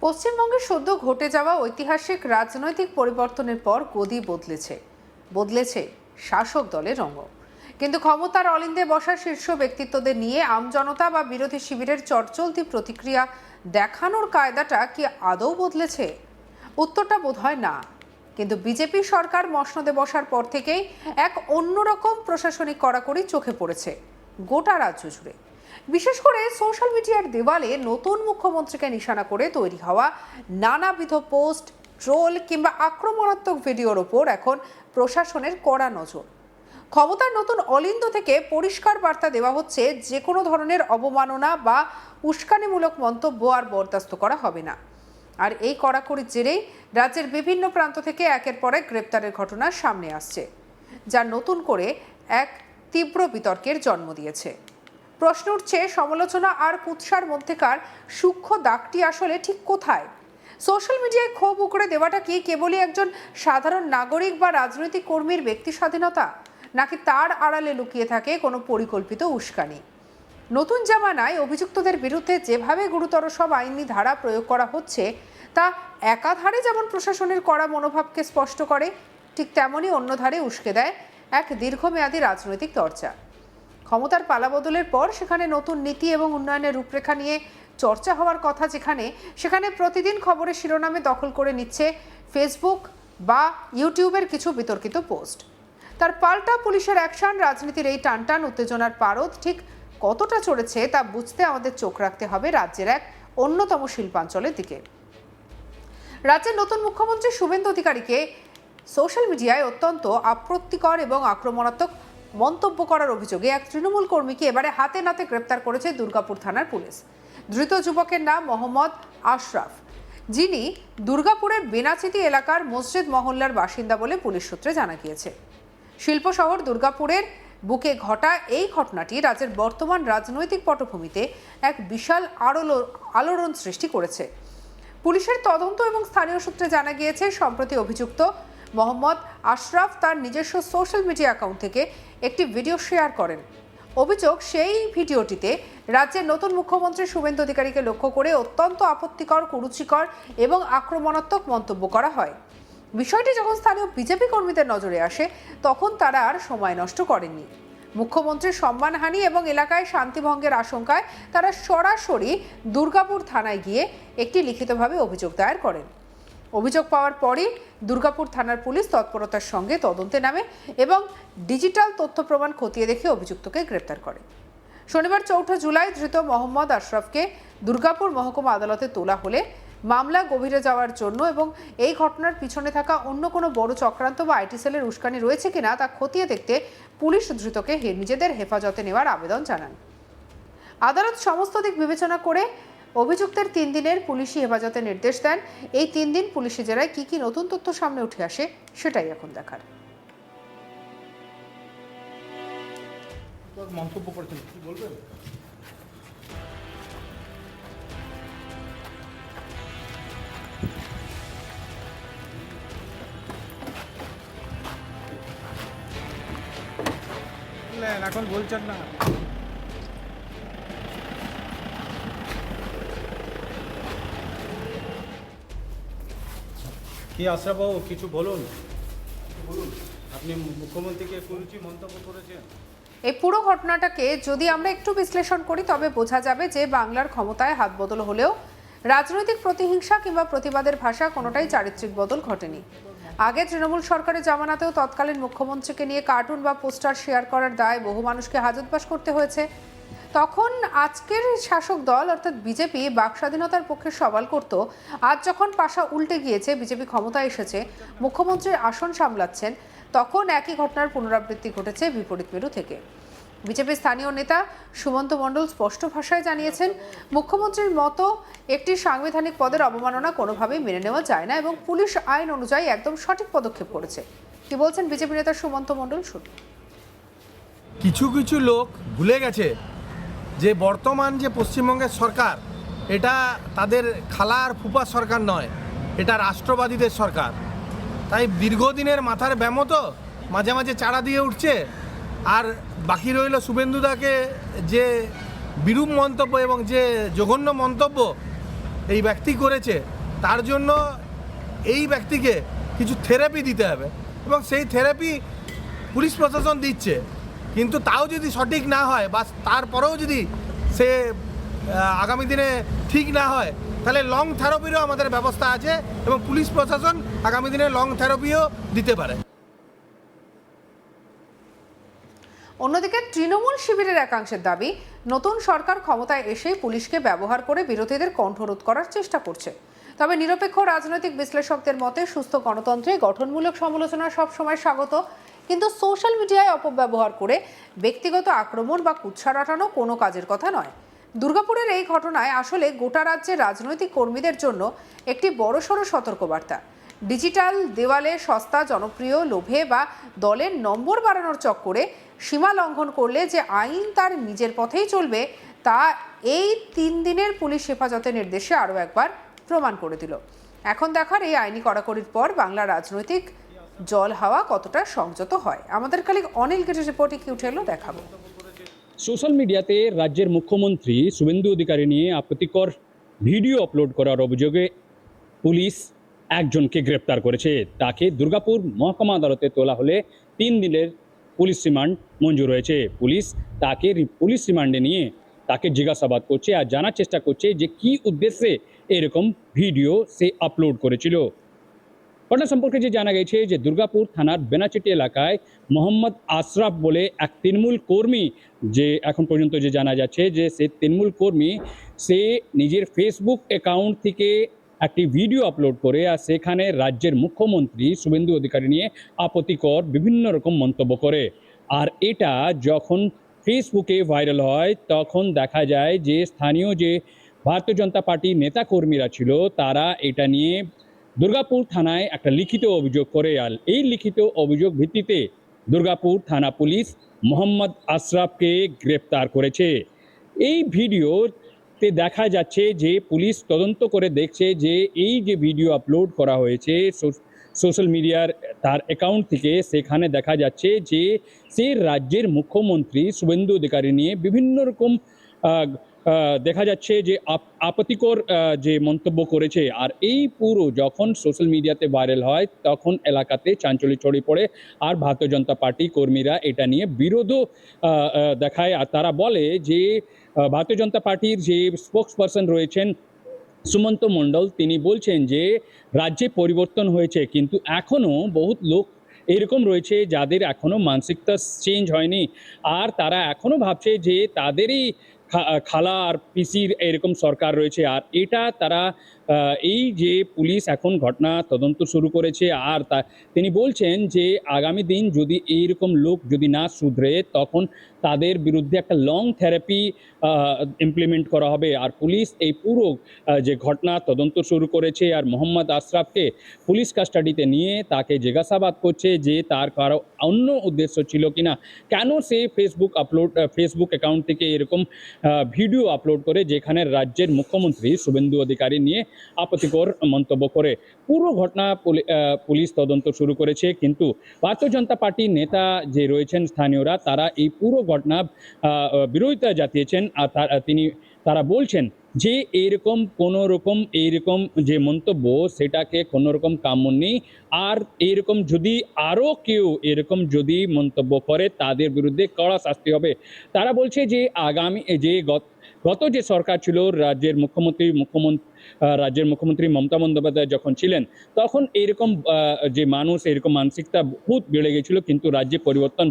পশ্চিমবঙ্গে সদ্য ঘটে যাওয়া ঐতিহাসিক রাজনৈতিক পরিবর্তনের পর গদি বদলেছে শাসক দলের রঙ। কিন্তু ক্ষমতার অলিন্দে বসা শীর্ষ ব্যক্তিত্বদের নিয়ে আমজনতা বা বিরোধী শিবিরের চটচলতি প্রতিক্রিয়া দেখানোর কায়দাটা কি আদৌ বদলেছে? উত্তরটা বোধহয় না। কিন্তু বিজেপি সরকার মসনদে বসার পর থেকেই এক অন্যরকম প্রশাসনিক কড়াকড়ি চোখে পড়েছে গোটা রাজ্য জুড়ে। বিশেষ করে সোশ্যাল মিডিয়ার দেওয়ালে নতুন মুখ্যমন্ত্রীকে নিশানা করে তৈরি হওয়া নানাবিধ পোস্ট, ট্রোল কিংবা আক্রমণাত্মক ভিডিওর ওপর এখন প্রশাসনের কড়া নজর। ক্ষমতার নতুন অলিন্দ থেকে পরিষ্কার বার্তা দেওয়া হচ্ছে, যে কোনো ধরনের অবমাননা বা উস্কানিমূলক মন্তব্য আর বরদাস্ত করা হবে না। আর এই কড়াকড়ির জেরেই রাজ্যের বিভিন্ন প্রান্ত থেকে একের পর এক গ্রেপ্তারের ঘটনা সামনে আসছে, যা নতুন করে এক তীব্র বিতর্কের জন্ম দিয়েছে। প্রশ্ন উঠছে, সমালোচনা আর কুৎসার মধ্যেকার সূক্ষ্ম দাগটি আসলে ঠিক কোথায়? সোশ্যাল মিডিয়ায় ক্ষোভ উগড়ে দেওয়াটা কি কেবলই একজন সাধারণ নাগরিক বা রাজনৈতিক কর্মীর ব্যক্তি স্বাধীনতা, নাকি তার আড়ালে লুকিয়ে থাকে কোনো পরিকল্পিত উস্কানি? নতুন জামানায় অভিযুক্তদের বিরুদ্ধে যেভাবে গুরুতর সব আইনি ধারা প্রয়োগ করা হচ্ছে, তা একাধারে যেমন প্রশাসনের কড়া মনোভাবকে স্পষ্ট করে, ঠিক তেমনই অন্য ধারে উস্কে দেয় এক দীর্ঘমেয়াদী রাজনৈতিক চর্চা। ক্ষমতার পালাবদলের পর সেখানে নতুন নীতি এবং উন্নয়নের রূপরেখা নিয়ে চর্চা হওয়ার কথা, সেখানে প্রতিদিন খবরের শিরোনামে দখল করে নিচ্ছে ফেসবুক বা ইউটিউবের কিছু বিতর্কিত পোস্ট। তার পাল্টা পুলিশের অ্যাকশন, রাজনীতির এই টানটান উত্তেজনার পারদ ঠিক কতটা চড়েছে তা বুঝতে আমাদের চোখ রাখতে হবে রাজ্যের এক অন্যতম শিল্পাঞ্চলের দিকে। রাজ্যের নতুন মুখ্যমন্ত্রী শুভেন্দু অধিকারীকে সোশ্যাল মিডিয়ায় অত্যন্ত আপত্তিকর এবং আক্রমণাত্মক মন্তব্য করার অভিযোগে এক তৃণমূল কর্মীকে এবারে হাতে নাতে গ্রেপ্তার করেছে দুর্গাপুর থানার পুলিশ। ধৃত যুবকের নাম মোহাম্মদ আশরাফ, যিনি দুর্গাপুরের বেনাচিতি এলাকার মসজিদ মহল্লার বাসিন্দা বলে পুলিশ সূত্রে জানা গিয়েছে। শিল্প শহর দুর্গাপুরের বুকে ঘটা এই ঘটনাটি রাজ্যের বর্তমান রাজনৈতিক পটভূমিতে এক বিশাল আলোড়ন সৃষ্টি করেছে। পুলিশের তদন্ত এবং স্থানীয় সূত্রে জানা গিয়েছে, সম্প্রতি অভিযুক্ত মোহাম্মদ আশরাফ তার নিজস্ব সোশ্যাল মিডিয়া অ্যাকাউন্ট থেকে একটি ভিডিও শেয়ার করেন। অভিযোগ, সেই ভিডিওটিতে রাজ্যের নতুন মুখ্যমন্ত্রী শুভেন্দু অধিকারীকে লক্ষ্য করে অত্যন্ত আপত্তিকর, কুরুচিকর এবং আক্রমণাত্মক মন্তব্য করা হয়। বিষয়টি যখন স্থানীয় বিজেপি কর্মীদের নজরে আসে, তখন তারা আর সময় নষ্ট করেননি। মুখ্যমন্ত্রীর সম্মানহানি এবং এলাকায় শান্তিভঙ্গের আশঙ্কায় তারা সরাসরি দুর্গাপুর থানায় গিয়ে একটি লিখিতভাবে অভিযোগ দায়ের করেন। অভিযোগ পাওয়ার পরই দুর্গাপুর থানার পুলিশ তৎপরতার সঙ্গে তদন্তে নামে এবং ডিজিটাল তথ্য প্রমাণ খতিয়ে দেখে অভিযুক্তকে গ্রেপ্তার করে। শনিবার ৪ জুলাই ধৃত মোহাম্মদ আশরাফকে দুর্গাপুর মহকুমা আদালতে তোলা হলে মামলা গভীরে যাওয়ার জন্য এবং এই ঘটনার পিছনে থাকা অন্য কোনো বড় চক্রান্ত বা আইটি সেলের উস্কানি রয়েছে কিনা তা খতিয়ে দেখতে পুলিশ ধৃতকে নিজেদের হেফাজতে নেওয়ার আবেদন জানান। আদালত সমস্ত দিক বিবেচনা করে অভিযুক্তের ৩ দিনের পুলিশি হেফাজতে নির্দেশ দেন। এই ৩ দিন পুলিশি জেরায় কি নতুন তথ্য সামনে উঠে আসে, সেটাই এখন দেখার। মন্তব্য করেছেন, কি বলবেন? এখন বলছেন না। কি আশরাফ বাবু, কিছু বলুন। আপনি মুখ্যমন্ত্রীকে কুরুচি মন্তব্য করেছেন। এই পুরো ঘটনাটাকে যদি আমরা একটু বিশ্লেষণ করি, তবে বোঝা যাবে যে বাংলার ক্ষমতায় হাত বদল হলেও রাজনৈতিক প্রতিহিংসা কিংবা প্রতিবাদের ভাষা কোনোটাই চারিত্রিক বদল ঘটেনি। আগে তৃণমূল সরকারের জামানাতেও তৎকালীন মুখ্যমন্ত্রীকে নিয়ে কার্টুন বা পোস্টার শেয়ার করার দায় বহু মানুষকে হাজতবাস করতে হয়েছে। তখন আজকের শাসক দল অর্থাৎ বিজেপি বাক স্বাধীনতার পক্ষে সওয়াল করত। আজ যখন পাশা উল্টে গিয়েছে, বিজেপি ক্ষমতায় এসেছে, মুখ্যমন্ত্রীর আসন সামলাচ্ছেন, তখন একই ঘটনার পুনরাবৃত্তি ঘটেছে বিপরীত মেরু থেকে। বিজেপির স্থানীয় নেতা সুমন্ত মণ্ডল স্পষ্ট ভাষায় জানিয়েছেন, মুখ্যমন্ত্রীর মতো একটি সাংবিধানিক পদের অবমাননা কোনোভাবেই মেনে নেওয়া যায় না এবং পুলিশ আইন অনুযায়ী একদম সঠিক পদক্ষেপ করেছে। কি বলছেন বিজেপি নেতা সুমন্ত মণ্ডল, শুনুন। কিছু কিছু লোক ভুলে গেছে যে বর্তমান যে পশ্চিমবঙ্গের সরকার, এটা তাদের খালা আর ফুপার সরকার নয়, এটা রাষ্ট্রবাদীদের সরকার। তাই দীর্ঘদিনের মাথার ব্যামো তো মাঝে মাঝে চাড়া দিয়ে উঠছে। আর বাকি রইল শুভেন্দুদাকে যে বিরূপ মন্তব্য এবং যে জঘন্য মন্তব্য এই ব্যক্তি করেছে, তার জন্য এই ব্যক্তিকে কিছু থেরাপি দিতে হবে, এবং সেই থেরাপি পুলিশ প্রশাসন দিচ্ছে। কিন্তু তাও যদি সঠিক না হয় বা তারপরেও যদি সে আগামী দিনে ঠিক না হয়, তাহলে লং থেরাপিরও আমাদের ব্যবস্থা আছে, এবং পুলিশ প্রশাসন আগামী দিনে লং থেরাপিও দিতে পারে। অন্যদিকে তৃণমূল শিবিরের একাংশের দাবি, নতুন সরকার ক্ষমতায় এসেই পুলিশকে ব্যবহার করে বিরোধীদের কণ্ঠরোধ করার চেষ্টা করছে। তবে নিরপেক্ষ রাজনৈতিক বিশ্লেষকদের মতে সুস্থ গণতন্ত্রে গঠনমূলক সমালোচনা সবসময় স্বাগত, কিন্তু সোশ্যাল মিডিয়ায় অপব্যবহার করে ব্যক্তিগত আক্রমণ বা কুৎসা রটানো কোনো কাজের কথা নয়। দুর্গাপুরের এই ঘটনায় আসলে গোটা রাজ্যের রাজনৈতিক কর্মীদের জন্য একটি বড়সড় সতর্কবার্তা। ডিজিটাল দেওয়ালে সস্তা, জনপ্রিয়, লোভে বা দলের নম্বর বাড়ানোর চক্করে সীমা লঙ্ঘন করলে যে আইন তার নিজের পথেই চলবে, তা এই 3 দিনের পুলিশ হেফাজতের নির্দেশে আরও একবার প্রমাণ করে দিল। এখন দেখার এই আইনি কড়াকড়ির পর বাংলা রাজনৈতিক জল হাওয়া কতটা সংযত হয়। আমাদের কালিক অনিল গেটের রিপোর্টে কি উঠে এলো দেখাবো। সোশ্যাল মিডিয়াতে রাজ্যের মুখ্যমন্ত্রী শুভেন্দু অধিকারী নিয়ে আপত্তিকর ভিডিও আপলোড করার অভিযোগে পুলিশ একজনকে গ্রেপ্তার করেছে। তাকে দুর্গাপুর মহকুমা আদালতে তোলা হলে 3 দিনের পুলিশ রিমান্ড মঞ্জুর হয়েছে। পুলিশ তাকে পুলিশ রিমান্ডে নিয়ে তাকে জিজ্ঞাসাবাদ করছে আর জানার চেষ্টা করছে যে কি উদ্দেশ্যে এরকম ভিডিও সে আপলোড করেছিল। ঘটনা সম্পর্কে যে জানা গেছে যে দুর্গাপুর থানার বেনাচিটি এলাকায় মোহাম্মদ আশরাফ বলে এক তৃণমূল কর্মী, যে এখন পর্যন্ত যে জানা যাচ্ছে যে সে তৃণমূল কর্মী, সে নিজের ফেসবুক অ্যাকাউন্ট থেকে একটি ভিডিও আপলোড করে আর সেখানে রাজ্যের মুখ্যমন্ত্রী শুভেন্দু অধিকারী নিয়ে আপত্তিকর বিভিন্ন রকম মন্তব্য করে। আর এটা যখন ফেসবুকে ভাইরাল হয় তখন দেখা যায় যে স্থানীয় যে ভারতীয় জনতা পার্টির নেতাকর্মীরা ছিল তারা এটা নিয়ে দুর্গাপুর থানায় একটা লিখিত অভিযোগ করে। আর এই লিখিত অভিযোগ ভিত্তিতে দুর্গাপুর থানা পুলিশ মোহাম্মদ আশরাফকে গ্রেপ্তার করেছে। এই ভিডিওতে দেখা যাচ্ছে যে পুলিশ তদন্ত করে দেখছে যে এই যে ভিডিও আপলোড করা হয়েছে সোশ্যাল মিডিয়ার তার অ্যাকাউন্ট থেকে, সেখানে দেখা যাচ্ছে যে সে রাজ্যের মুখ্যমন্ত্রী শুভেন্দু অধিকারী নিয়ে বিভিন্ন রকম দেখা যাচ্ছে যে আপত্তিকর যে মন্তব্য করেছে। আর এই পুরো যখন সোশ্যাল মিডিয়াতে ভাইরাল হয় তখন এলাকাতে চাঞ্চল্য ছড়িয়ে পড়ে আর ভারতীয় জনতা পার্টি কর্মীরা এটা নিয়ে বিরোধও দেখায়। আর তারা বলে যে ভারতীয় জনতা পার্টির যে স্পোক্স পারসন রয়েছেন সুমন্ত মণ্ডল, তিনি বলছেন যে রাজ্যে পরিবর্তন হয়েছে কিন্তু এখনও বহুত লোক এরকম রয়েছে যাদের এখনও মানসিকতা চেঞ্জ হয়নি, আর তারা এখনও ভাবছে যে তাদেরই খালা আর পিসির এরকম সরকার রয়েছে। আর এটা তারা এই যে পুলিশ এখন ঘটনা তদন্ত শুরু করেছে, আর তিনি বলছেন যে আগামী দিন যদি এইরকম লোক যদি না শুধরে তখন তাদের বিরুদ্ধে একটা লং থেরাপি ইমপ্লিমেন্ট করা হবে। আর পুলিশ এই পুরো যে ঘটনা তদন্ত শুরু করেছে আর মোহাম্মদ আশরাফকে পুলিশ কাস্টাডিতে নিয়ে তাকে জিজ্ঞাসাবাদ করছে যে তার কারো অন্য উদ্দেশ্য ছিল কিনা, কেন সে ফেসবুক অ্যাকাউন্ট থেকে এরকম ভিডিও আপলোড করে যেখানে রাজ্যের মুখ্যমন্ত্রী শুভেন্দু অধিকারী নিয়ে আপত্তিকর মন্তব্য করে। পুরো ঘটনা পুলিশ তদন্ত শুরু করেছে, কিন্তু ভারতীয় জনতা পার্টির নেতা যে রয়েছেন স্থানীয়রা তারা এই পুরো ঘটনা বিরোধিতা জানিয়েছেন। আর তারা বলছেন যে এইরকম যে মন্তব্য সেটাকে কোনো রকম কাম্য নেই, আর এইরকম যদি আরও কেউ এরকম যদি মন্তব্য করে তাদের বিরুদ্ধে কড়া শাস্তি হবে। তারা বলছে যে আগামী যে গত যে সরকার ছিল রাজ্যের মুখ্যমন্ত্রী মমতা বন্দ্যোপাধ্যায় যখন ছিলেন তখন এইরকম যে মানুষ এরকম মানসিকতা বহুত বেড়ে গেছিল, কিন্তু রাজ্যে পরিবর্তন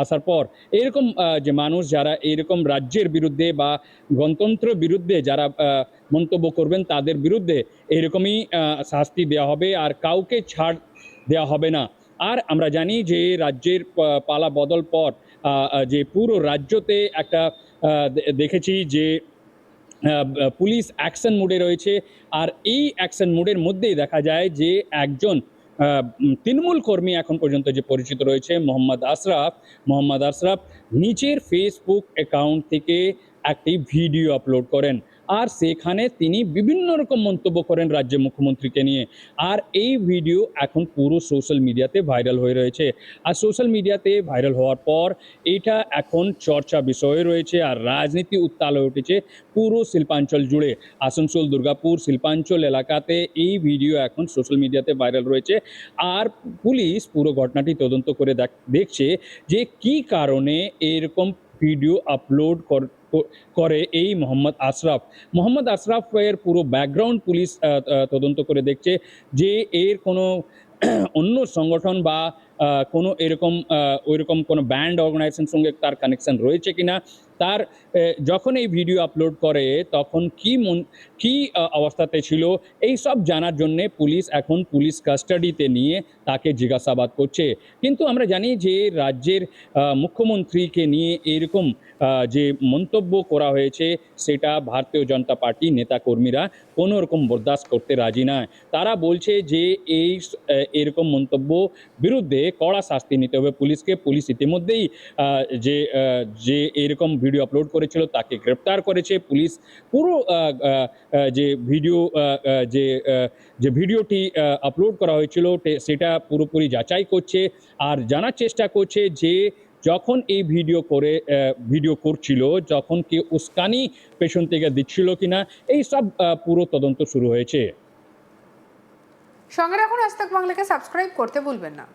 আসার পর এরকম যে মানুষ যারা এইরকম রাজ্যের বিরুদ্ধে বা গণতন্ত্র বিরুদ্ধে যারা মন্তব্য করবেন তাদের বিরুদ্ধে এরকমই শাস্তি দেওয়া হবে আর কাউকে ছাড় দেওয়া হবে না। আর আমরা জানি যে রাজ্যের পালা বদল পর যে পুরো রাজ্যতে একটা দেখেছি যে পুলিশ অ্যাকশন মোডে রয়েছে। আর এই অ্যাকশন মোডের মধ্যেই দেখা যায় যে একজন তৃণমূল কর্মী এখন পর্যন্ত যে পরিচিত রয়েছে মোহাম্মদ আশরাফ নিজের ফেসবুক অ্যাকাউন্ট থেকে একটি ভিডিও আপলোড করেন। আর সেখানে তিনি বিভিন্ন রকম মন্তব্য করেন রাজ্যের মুখ্যমন্ত্রীকে নিয়ে। আর এই ভিডিও এখন পুরো সোশ্যাল মিডিয়াতে ভাইরাল হয়ে রয়েছে। আর সোশ্যাল মিডিয়াতে ভাইরাল হওয়ার পর এটা এখন চর্চা বিষয় রয়েছে আর রাজনীতি উত্তাল হয়ে উঠেছে পুরো শিল্পাঞ্চল জুড়ে। আসানসোল, দুর্গাপুর, শিল্পাঞ্চল এলাকাতে এই ভিডিও এখন সোশ্যাল মিডিয়াতে ভাইরাল রয়েছে। আর পুলিশ পুরো ঘটনাটি তদন্ত করে দেখছে যে কি কারণে এরকম ভিডিও আপলোড করে এই মোহাম্মদ আশরাফের পুরো ব্যাকগ্রাউন্ড পুলিশ তদন্ত করে দেখছে যে এর কোনো অন্য সংগঠন বা কোনো এরকম ওইরকম কোনো ব্যান্ড অর্গানাইজেশনের সঙ্গে তার কানেকশন রয়েছে কিনা। তার যখন এই ভিডিও আপলোড করে তখন কি অবস্থাতে ছিল এই সব জানার জন্যে পুলিশ এখন পুলিশ কাস্টাডিতে নিয়ে তাকে জিজ্ঞাসাবাদ করছে। কিন্তু আমরা জানি যে রাজ্যের মুখ্যমন্ত্রীকে নিয়ে এরকম যে মন্তব্য করা হয়েছে সেটা ভারতীয় জনতা পার্টি নেতাকর্মীরা কোনো রকম বরদাস্ত করতে রাজি নয়। তারা বলছে যে এরকম মন্তব্য বিরুদ্ধে কড়া শাস্তি নিতে হবে পুলিশকে। পুলিশ ইতিমধ্যেই যে এরকম ভিডিও আপলোড করেছিল তাকে গ্রেপ্তার করেছে। পুলিশ পুরো যে ভিডিওটি আপলোড করা হয়েছিল সেটা পুরোপুরি যাচাই করছে আর জানার চেষ্টা করছে যে যখন এই ভিডিও করছিল যখন কেউ উস্কানি পেছন থেকে দিচ্ছিল কিনা। এই সব পুরো তদন্ত শুরু হয়েছে। সঙ্গে রাখুন আজ তাক বাংলাকে সাবস্ক্রাইব করতে ভুলবেন না।